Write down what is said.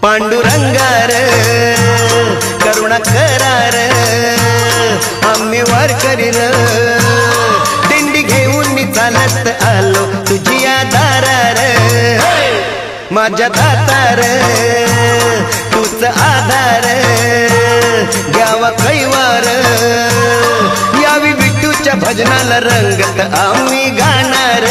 पांडुरंगार करुणा करार आम्ही वारकरी र दिंडी घेऊन मी चालत आलो तुझ्या दारार माझ्या दातार तूच आधार घ्यावा कैवार यावी विठूच्या भजनाला रंगत आम्ही गाणार